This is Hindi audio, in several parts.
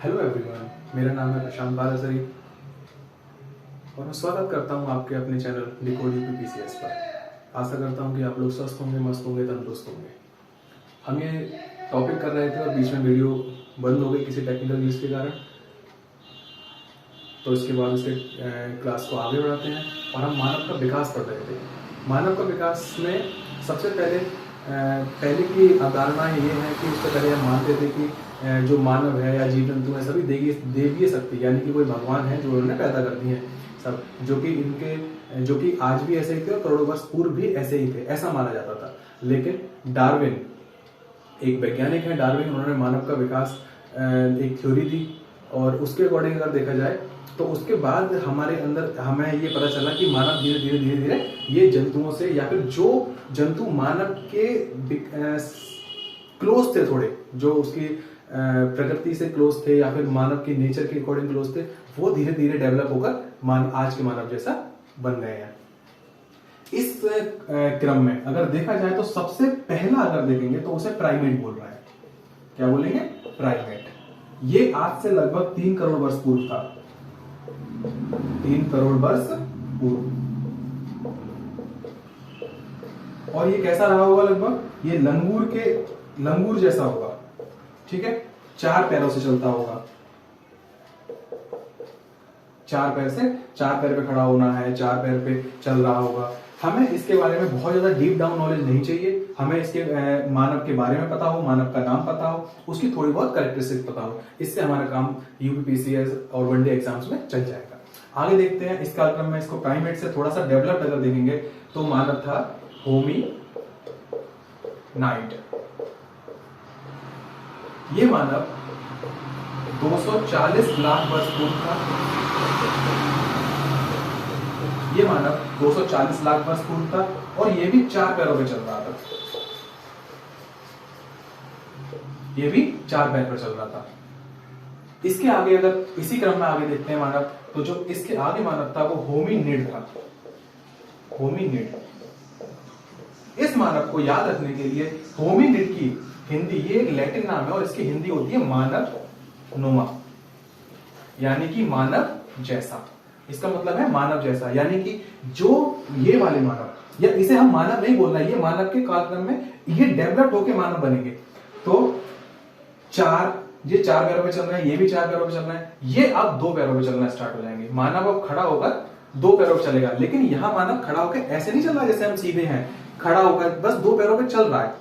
हेलो एवरीवन, मेरा नाम है प्रशांत बालासरी और मैं स्वागत करता हूं आपके अपने चैनल डिकोड यूपीपीसीएस पर। आशा करता हूं कि आप लोग स्वस्थ होंगे, मस्त होंगे, तंदुरुस्त होंगे। हम ये टॉपिक कर रहे थे और बीच में वीडियो बंद हो गई किसी टेक्निकल ग्लिच के कारण, तो इसके बाद उसके क्लास को आगे बढ़ाते हैं और हम मानव का विकास पढ़ रहे थे। मानव का विकास में सबसे पहले की अवधारणाएं ये है कि उससे पहले हम मानते थे कि जो मानव है या जीव जंतु है सभी देवीय शक्ति, यानी कि कोई भगवान है जो उन्होंने पैदा कर दिए हैं सब, जो कि आज भी ऐसे ही थे और करोड़ों वर्ष पूर्व भी ऐसे ही थे, ऐसा माना जाता था। लेकिन डार्विन, एक वैज्ञानिक है डार्विन, उन्होंने मानव का विकास एक थ्योरी दी और उसके अकॉर्डिंग अगर देखा जाए तो उसके बाद हमारे अंदर हमें ये पता चला कि मानव धीरे धीरे धीरे धीरे ये जंतुओं से, या फिर जो जंतु मानव के क्लोज थे, थोड़े जो उसकी प्रकृति से क्लोज थे या फिर मानव की नेचर के अकॉर्डिंग क्लोज थे, वो धीरे धीरे डेवलप होकर आज के मानव जैसा बन गए हैं। इस क्रम में अगर देखा जाए तो सबसे पहला अगर देखेंगे तो उसे प्राइमेट बोल रहा है। क्या बोलेंगे? प्राइमेट। ये आज से लगभग 3 करोड़ वर्ष पूर्व था। 3 करोड़ वर्ष पूर्व। और ये कैसा रहा होगा? लगभग ये लंगूर जैसा होगा। ठीक है, 4 पैरों से चलता होगा। 4 पैर पे खड़ा होना है, 4 पैर पे चल रहा होगा। हमें इसके बारे में बहुत ज्यादा डीप डाउन नॉलेज नहीं चाहिए। हमें इसके मानव के बारे में पता हो, मानव का नाम पता हो, उसकी थोड़ी बहुत कैरेक्टरिस्टिक्स पता हो। इससे हमारा काम यूपीपीसीएस और वनडे एग्जाम्स में चल जाएगा। आगे देखते हैं इस कालक्रम में। इसको प्राइमेट से थोड़ा सा डेवलप्ड अगर देखेंगे तो मानव था होमी नाइट। ये मानव 240 लाख वर्ष पूर्व था। ये मानव 240 लाख वर्ष पूर्व था और ये भी 4 पैरों पे चल रहा था। ये भी 4 पैर पर चल रहा था। इसके आगे अगर इसी क्रम में आगे देखते हैं मानव, तो जो इसके आगे मानव था वो होमिनिड था। होमिनिड। इस मानव को याद रखने के लिए होमिनिड की हिंदी, ये एक लैटिन नाम है और इसकी हिंदी होती है मानव नुमा, यानी कि मानव जैसा। इसका मतलब है मानव जैसा, यानी कि जो ये वाले मानव, या इसे हम मानव नहीं बोलना, ये मानव के कालक्रम में ये डेवलप होकर मानव बनेंगे। तो ये 4 पैरों पे चल रहे हैं, ये भी 4 पैरों पे चल रहे हैं, ये अब 2 पैरों पे चलना स्टार्ट हो जाएंगे। मानव अब खड़ा होकर 2 पैरों पे चलेगा, लेकिन यहां मानव खड़ा होकर ऐसे नहीं चल रहा जैसे हम सीधे हैं, खड़ा होकर बस 2 पैरों पे चल रहा है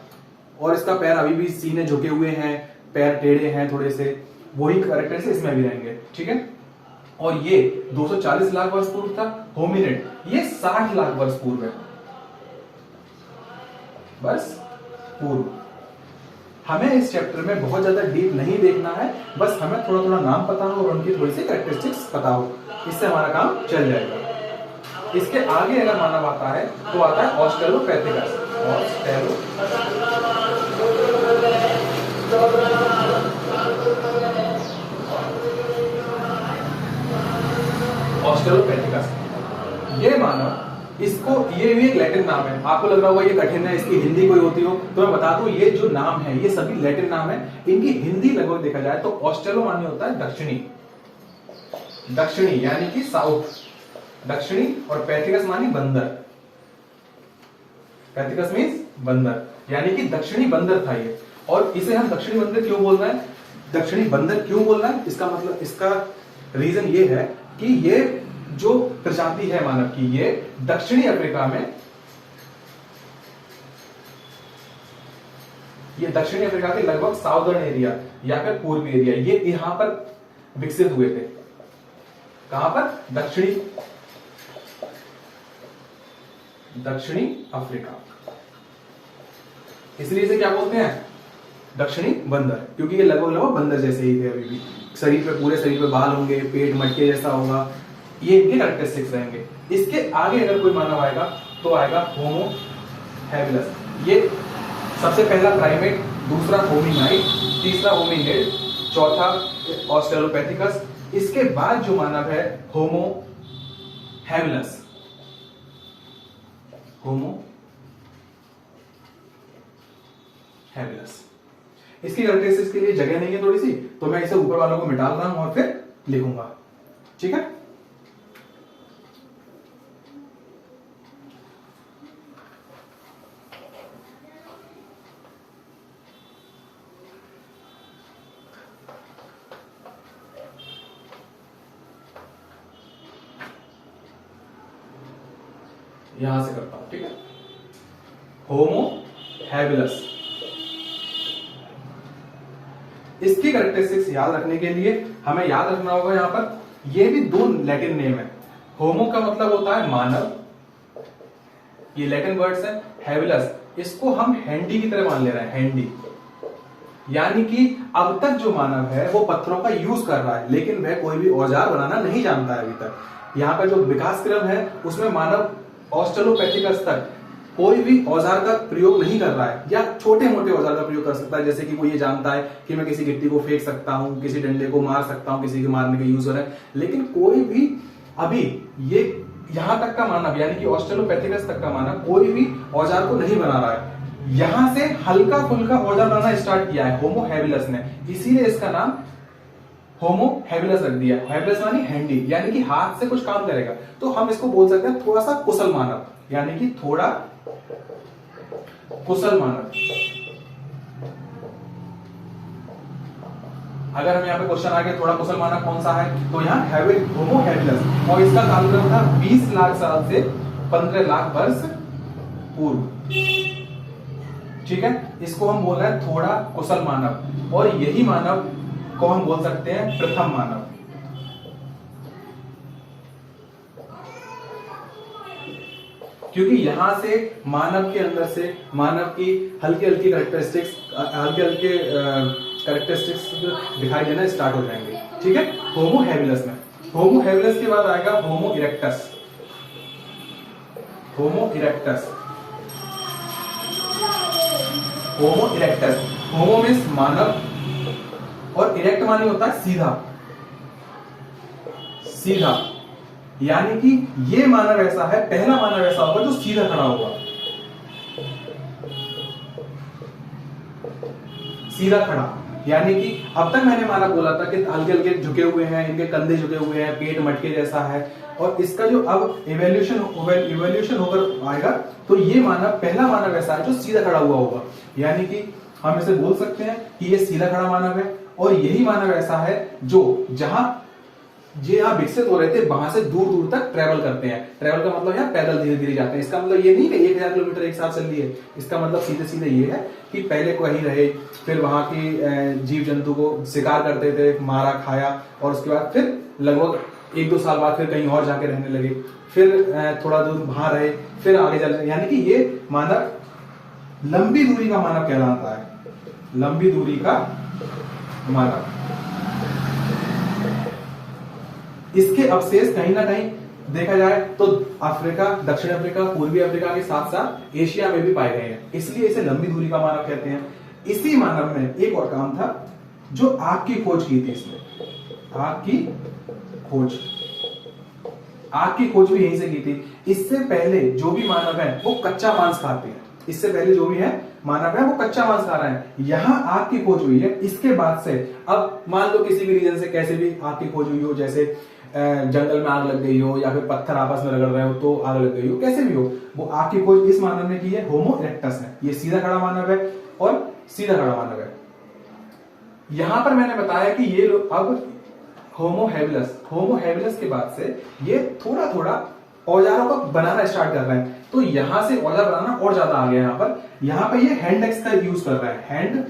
और इसका पैर अभी भी सीने झुके हुए हैं, पैर टेढ़े हैं थोड़े से, वही कैरेक्टर से इसमें भी रहेंगे। ठीक है, और ये 240 लाख वर्ष पूर्व था होमिनिड, ये 60 लाख वर्ष पूर्व है। बस पूर्व। हमें इस चैप्टर में बहुत ज्यादा डीप नहीं देखना है, बस हमें थोड़ा थोड़ा नाम पता हो और उनकी थोड़ी सी कैरेक्टरिस्टिक्स पता हो, इससे हमारा काम चल जाएगा। इसके आगे अगर मानव आता है तो आता है ऑस्ट्रेलोपैथिकस। ऑस्ट्रेलोपैथिकस ये मानव, इसको ये भी एक लैटिन नाम है। आपको लग रहा होगा ये कठिन है, इसकी हिंदी कोई होती हो, तो मैं बता दूं ये जो नाम है ये सभी लैटिन नाम है। इनकी हिंदी लगभग देखा जाए तो ऑस्ट्रेलो माने होता है दक्षिणी, दक्षिणी यानी कि साउथ, दक्षिणी, और पैथिकस मानी बंदर। पैथिकस मींस बंदर, यानी कि दक्षिणी बंदर था ये। और इसे हम दक्षिणी बंदर क्यों बोल रहे हैं, दक्षिणी बंदर क्यों बोल रहे हैं, इसका मतलब, इसका रीजन ये है कि ये जो प्रजाति है मानव की, ये दक्षिणी अफ्रीका में, ये दक्षिणी अफ्रीका के लगभग साउदर्न एरिया या फिर पूर्वी एरिया, ये यहां पर विकसित हुए थे। कहां पर? दक्षिणी अफ्रीका। इसलिए इसे क्या बोलते हैं? दक्षिणी बंदर, क्योंकि ये लगभग बंदर जैसे ही थे। अभी भी शरीर पे, पूरे शरीर पे बाल होंगे, पेट मटके जैसा होगा, ये इनके कैरेक्टरिस्टिक्स रहेंगे। इसके आगे अगर कोई मानव आएगा तो आएगा होमो हैबिलस। ये सबसे पहला प्राइमेट, दूसरा होमिनाइड, तीसरा होमिनिड, चौथा ऑस्ट्रेलोपैथिकस। इसके बाद जो मानव है होमो हैबिलस। होमो हैबिलस। इसकी कैरेक्टरिस्टिक्स के लिए जगह नहीं है थोड़ी सी, तो मैं इसे ऊपर वालों को मिटा रहा हूं और फिर लिखूंगा। ठीक है, यहां से करता हूं। ठीक है, होमो हैबिलस, इसकी कैरेक्टरिस्टिक्स याद रखने के लिए हमें याद रखना होगा यहां पर ये भी दो लैटिन नेम है। होमो का मतलब होता है मानव, ये लैटिन वर्ड्स है। हैबिलस इसको हम हैंडी की तरह मान ले रहे हैं, हैंडी, यानी कि अब तक जो मानव है वो पत्थरों का यूज कर रहा है, लेकिन वह कोई भी औजार बनाना नहीं जानता है अभी तक। यहाँ का जो विकास क्रम है उसमें मानव ऑस्ट्रेलोपैथिकस तक कोई भी औजार का प्रयोग नहीं कर रहा है, या छोटे मोटे औजार का प्रयोग कर सकता है। जैसे कि वो ये जानता है कि मैं किसी गिट्टी को फेंक सकता हूं, किसी डंडे को मार सकता हूं, किसी के मारने का यूज हो रहा है, लेकिन कोई भी अभी ये यहां तक का मानव यानी कि ऑस्ट्रेलोपैथिकस तक का मानव कोई भी औजार को नहीं बना रहा है। यहां से हल्का फुल्का औजार बनाना स्टार्ट किया है होमो हैबिलस ने, इसीलिए इसका नाम होमो हैबिलस रख दिया। हैबिलस मानी हैंडी, यानी कि हाथ से कुछ काम करेगा। तो हम इसको बोल सकते हैं थोड़ा सा कुशल मानव, यानी कि थोड़ा कुशल मानव। अगर हम यहाँ पे क्वेश्चन आ गया थोड़ा कुशल मानव कौन सा है, तो यहाँ होमो हैबिलस, और इसका कालक्रम था 20 लाख साल से 15 लाख वर्ष पूर्व। ठीक है, इसको हम बोल रहे हैं थोड़ा कुशल मानव, और यही मानव को हम बोल सकते हैं प्रथम मानव। क्योंकि यहां से मानव के अंदर से मानव की हल्की हल्की कैरेक्टरिस्टिक्स दिखाई देना स्टार्ट हो जाएंगे। ठीक है, होमो हैबिलस में। होमो हैबिलस के बाद आएगा होमो इरेक्टस। होमो इरेक्टस, होमो इरेक्टस, होमो मीन्स मानव, और इरेक्ट मानी होता है सीधा, सीधा, यानी कि ये मानव ऐसा है, पहला मानव ऐसा होगा जो सीधा खड़ा होगा, सीधा खड़ा। यानी कि अब तक मैंने मानव बोला था कि हल्के हल्के झुके हुए हैं, इनके कंधे झुके हुए हैं, पेट मटके जैसा है, और इसका जो अब इवोल्यूशन होकर आएगा तो ये मानव पहला मानव ऐसा है जो सीधा खड़ा हुआ होगा। यानी कि हम इसे बोल सकते हैं कि ये सीधा खड़ा मानव है, और यही मानव ऐसा है जो जहां यहाँ विकसित हो रहे थे वहां से दूर दूर तक ट्रेवल करते हैं। ट्रेवल का मतलब यहाँ पैदल धीरे धीरे जाते हैं। इसका मतलब ये नहीं कि 1000 किलोमीटर एक साथ चल लिए, इसका मतलब सीधे सीधे ये है कि पहले कहीं रहे, फिर वहां की जीव जंतु को शिकार करते थे, मारा खाया, और उसके बाद फिर लगभग 1-2 साल बाद फिर कहीं और जाके रहने लगे, फिर थोड़ा दूर वहां रहे, फिर आगे चल रहे। यानी कि ये मानव लंबी दूरी का मानव कहलाता है, लंबी दूरी का मानव। इसके अवशेष कहीं ना कहीं देखा जाए तो अफ्रीका, दक्षिण अफ्रीका, पूर्वी अफ्रीका के साथ साथ एशिया में भी पाए गए हैं, इसलिए इसे लंबी दूरी का मानव कहते हैं। इसी मानव में एक और काम था, जो आग की खोज की थी इसने, आग की खोज, आग की खोज भी यहीं से की थी। इससे पहले जो भी मानव है वो कच्चा मांस खाते हैं, इससे पहले जो भी है मानव है वो कच्चा मांस खा रहा है। यहां आग की खोज हुई है, इसके बाद से अब मान लो किसी भी रीजन से कैसे भी आग की खोज हुई हो, जैसे जंगल में आग लग गई हो या फिर पत्थर आपस में रगड़ रहे हो तो आग लग गई हो, कैसे भी हो, वो आग की खोज इस मानव ने की है, होमो इरेक्टस ने। ये सीधा खड़ा मानव है और सीधा खड़ा मानव है। यहां पर मैंने बताया कि ये लोग अब होमो हैबिलस के बाद से ये थोड़ा थोड़ा औजारों को बनाना स्टार्ट कर रहे हैं। तो यहां से औजार बनाना और ज्यादा आ गया। यहां पर ये हैंड एक्स का यूज कर रहा है, हैंड,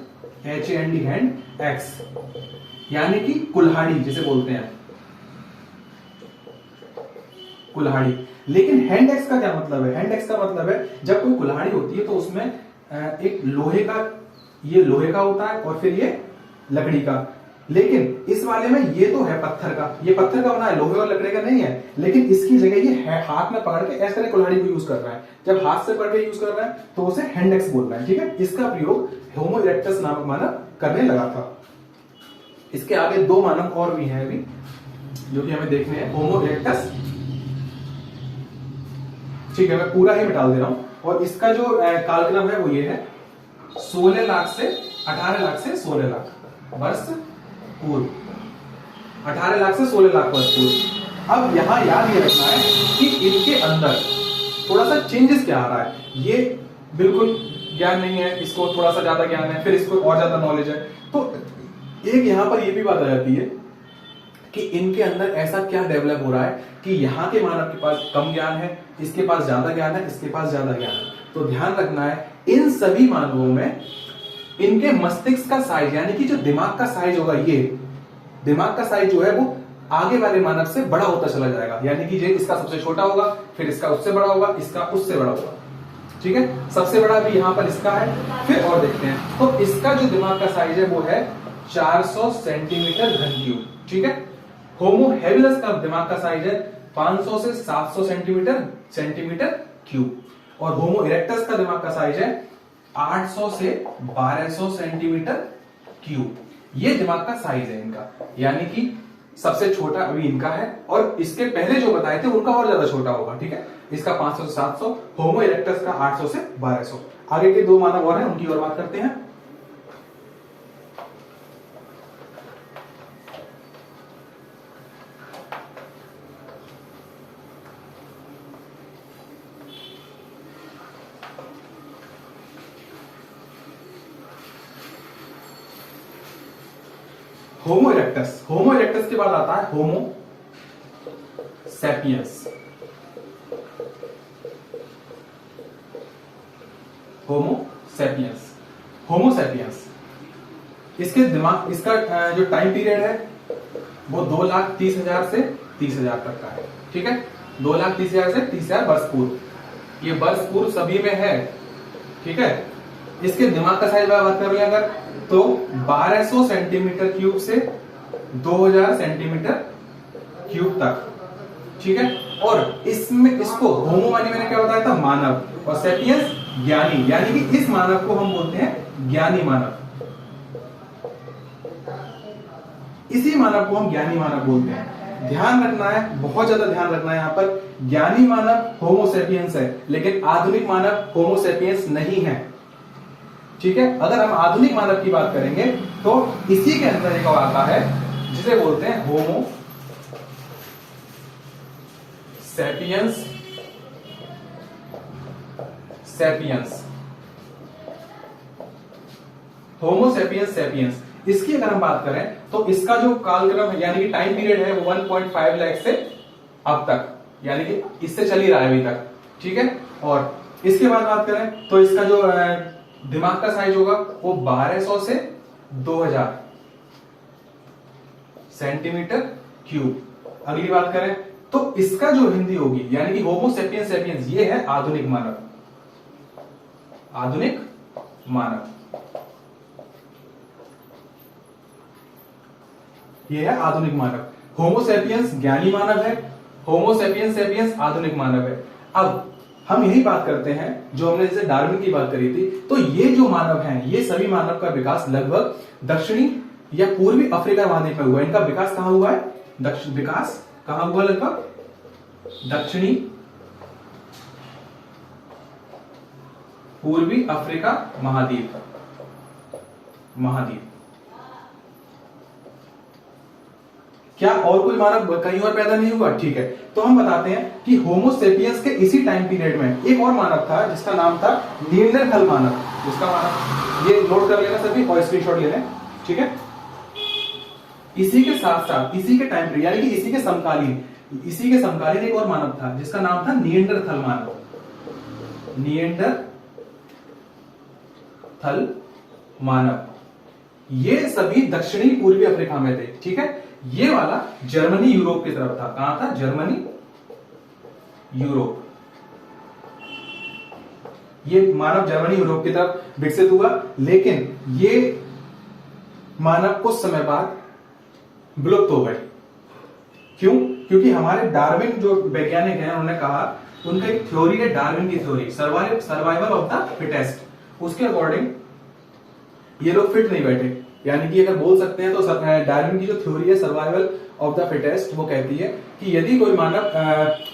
HAND, हैंड एक्स, यानी कि कुल्हाड़ी जिसे बोलते हैं, कुल्हाड़ी। लेकिन हैंड एक्स का क्या मतलब है? हैंड एक्स का मतलब है जब कोई कुल्हाड़ी होती है तो उसमें एक लोहे का, ये लोहे का होता है और फिर ये लकड़ी का। लेकिन इस वाले में ये तो है पत्थर का, ये पत्थर का बना है, लोहे और लकड़ी का नहीं है। लेकिन इसकी जगह ये हाथ में पकड़ के ऐसे तरह कुल्हाड़ी को यूज कर रहा है। जब हाथ से पकड़ के यूज कर रहा है तो उसे हैंड एक्स बोल रहा है। ठीक है, इसका प्रयोग होमो इरेक्टस नामक मानव करने लगा था। इसके आगे 2 मानव और भी हैं अभी जो कि हमें देखने हैं। होमो इरेक्टस, ठीक है, मैं पूरा ही मिटा दे रहा हूं, और इसका जो कालक्रम है वो ये है 16 लाख से 18 लाख से 16 लाख वर्ष पूर्व, 18 लाख से 16 लाख वर्ष पूर्व। अब यहां याद ये रखना है कि इनके अंदर थोड़ा सा चेंजेस क्या आ रहा है। ये बिल्कुल ज्ञान नहीं है, इसको थोड़ा सा ज्यादा ज्ञान है, फिर इसको और ज्यादा नॉलेज है। तो एक यहां पर ये भी बात आ जाती है कि इनके अंदर ऐसा क्या डेवलप हो रहा है कि यहाँ के मानव के पास कम ज्ञान है, इसके पास ज्यादा ज्ञान है, इसके पास ज्यादा ज्ञान है। तो ध्यान रखना है इन सभी मानवों में इनके मस्तिष्क का साइज यानी कि जो दिमाग का साइज होगा, ये दिमाग का साइज जो है वो आगे वाले मानव से बड़ा होता चला जाएगा। यानी कि ये इसका सबसे छोटा होगा, फिर इसका उससे बड़ा होगा, इसका उससे बड़ा होगा। ठीक है, सबसे बड़ा भी यहां पर इसका है। फिर और देखते हैं, तो इसका जो दिमाग का साइज है वो है 400 सेंटीमीटर घन क्यूब। ठीक है, होमो हेबिलस का दिमाग का साइज है 500 से 700 सेंटीमीटर क्यूब, और होमो इरेक्टस का दिमाग का साइज है 800 से 1200 सेंटीमीटर क्यूब। ये दिमाग का साइज है इनका, यानी कि सबसे छोटा अभी इनका है, और इसके पहले जो बताए थे उनका और ज्यादा छोटा होगा। ठीक है, इसका 500 से 700, होमो इरेक्टस का 800 से 1200। आगे के दो मानव और हैं, उनकी और बात करते हैं। होमो इरेक्टस, होमो इरेक्टस के बाद आता है Homo sapiens. Homo sapiens, Homo sapiens, इसके दिमाग, इसका जो टाइम पीरियड है वो 2,30,000 से 30,000 तक का है। ठीक है, 2,30,000 से 30,000 वर्ष पूर्व। ये वर्ष पूर्व सभी में है। ठीक है, इसके दिमाग का साइज बात कर रहे हैं अगर, तो 1200 सेंटीमीटर क्यूब से 2000 सेंटीमीटर क्यूब तक। ठीक है, और इसमें इसको होमो मानी मैंने क्या बताया था, मानव, और सेपियंस ज्ञानी, यानी कि इस मानव को हम बोलते हैं ज्ञानी मानव। इसी मानव को हम ज्ञानी मानव बोलते हैं। ध्यान रखना है, बहुत ज्यादा ध्यान रखना है, यहां पर ज्ञानी मानव होमो सेपियंस है, लेकिन आधुनिक मानव होमो सेपियंस नहीं है। ठीक है, अगर हम आधुनिक मानव की बात करेंगे तो इसी के अंदर एक और आता है जिसे बोलते हैं Homo sapiens, sapiens, Homo sapiens sapiens. इसकी अगर हम बात करें तो इसका जो कालक्रम है यानी कि टाइम पीरियड है वो 1.5 लाख से अब तक, यानी कि इससे चल ही रहा है अभी तक। ठीक है, और इसके बाद बात करें तो इसका जो दिमाग का साइज होगा वो 1200 से 2000 सेंटीमीटर क्यूब। अगली बात करें तो इसका जो हिंदी होगी यानी कि होमो सेपियंस सैपियंस, ये है आधुनिक मानव, आधुनिक मानव, ये है आधुनिक मानव। होमो सेपियंस ज्ञानी मानव है, होमो सेपियंस सैपियंस आधुनिक मानव है। अब हम यही बात करते हैं जो हमने जैसे डार्विन की बात करी थी, तो ये जो मानव हैं, ये सभी मानव का विकास लगभग दक्षिणी या पूर्वी अफ्रीका महाद्वीप में हुआ है। इनका विकास कहां हुआ है, विकास कहां हुआ, लगभग दक्षिणी पूर्वी अफ्रीका महाद्वीप, महाद्वीप। क्या और कोई मानव कहीं और पैदा नहीं हुआ? ठीक है, तो हम बताते हैं कि होमो सेपियंस के इसी टाइम पीरियड में एक और मानव था जिसका नाम था निएंडरथल मानव। जिसका मानव, ये नोट कर लेना सभी और स्क्रीनशॉट ले लें। ठीक है, इसी के साथ साथ इसी के टाइम पीरियड यानी कि इसी के समकालीन एक और मानव था जिसका नाम था निएंडरथल मानव, निएंडरथल मानव। ये सभी दक्षिणी पूर्वी अफ्रीका में थे। ठीक है, ये वाला जर्मनी यूरोप की तरफ था। कहां था, जर्मनी यूरोप। ये मानव जर्मनी यूरोप की तरफ विकसित हुआ, लेकिन ये मानव कुछ समय बाद विलुप्त हो गए। क्यों? क्योंकि हमारे डार्विन जो वैज्ञानिक हैं उन्होंने कहा, उनका एक थ्योरी है डार्विन की theory, survival of the fittest. उसके अकॉर्डिंग ये लोग फिट नहीं बैठे, यानी कि अगर बोल सकते हैं तो डार्विन की जो थ्योरी है सर्वाइवल ऑफ द फिटेस्ट, वो कहती है कि यदि कोई मानव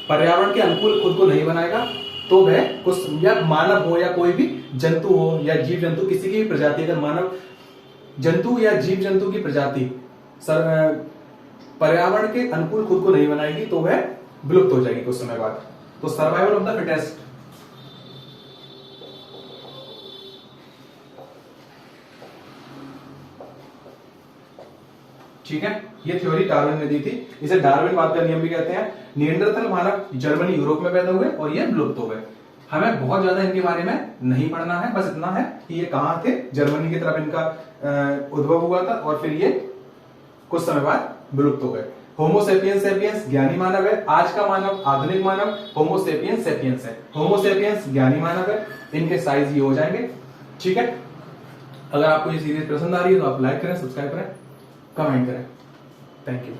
पर्यावरण के अनुकूल खुद को नहीं बनाएगा तो वह कुछ, या मानव हो या कोई भी जंतु हो या जीव जंतु, किसी की भी प्रजाति अगर मानव जंतु या जीव जंतु की प्रजाति पर्यावरण के अनुकूल खुद को नहीं बनाएगी तो वह विलुप्त हो जाएगी कुछ समय बाद। तो सर्वाइवल ऑफ द फिटेस्ट। ठीक है, ये थ्योरी डार्विन ने दी थी, इसे डार्विनवाद का नियम भी कहते हैं। निएंडरथल मानव जर्मनी यूरोप में पैदा हुए और ये विलुप्त हो गए। हमें बहुत ज्यादा इनके बारे में नहीं पढ़ना है, बस इतना है कि ये कहां थे, जर्मनी की तरफ इनका उद्भव हुआ था और फिर ये कुछ समय बाद विलुप्त हो गए। होमो सेपियंस सेपियंस ज्ञानी मानव है, आज का मानव आधुनिक मानव होमो सेपियंस सेपियंस है। होमो सेपियंस ज्ञानी मानव है, इनके साइज ये हो जाएंगे। ठीक है, अगर आपको ये सीरीज पसंद आ रही है तो आप लाइक करें, सब्सक्राइब करें, कमेंट करें। Thank you.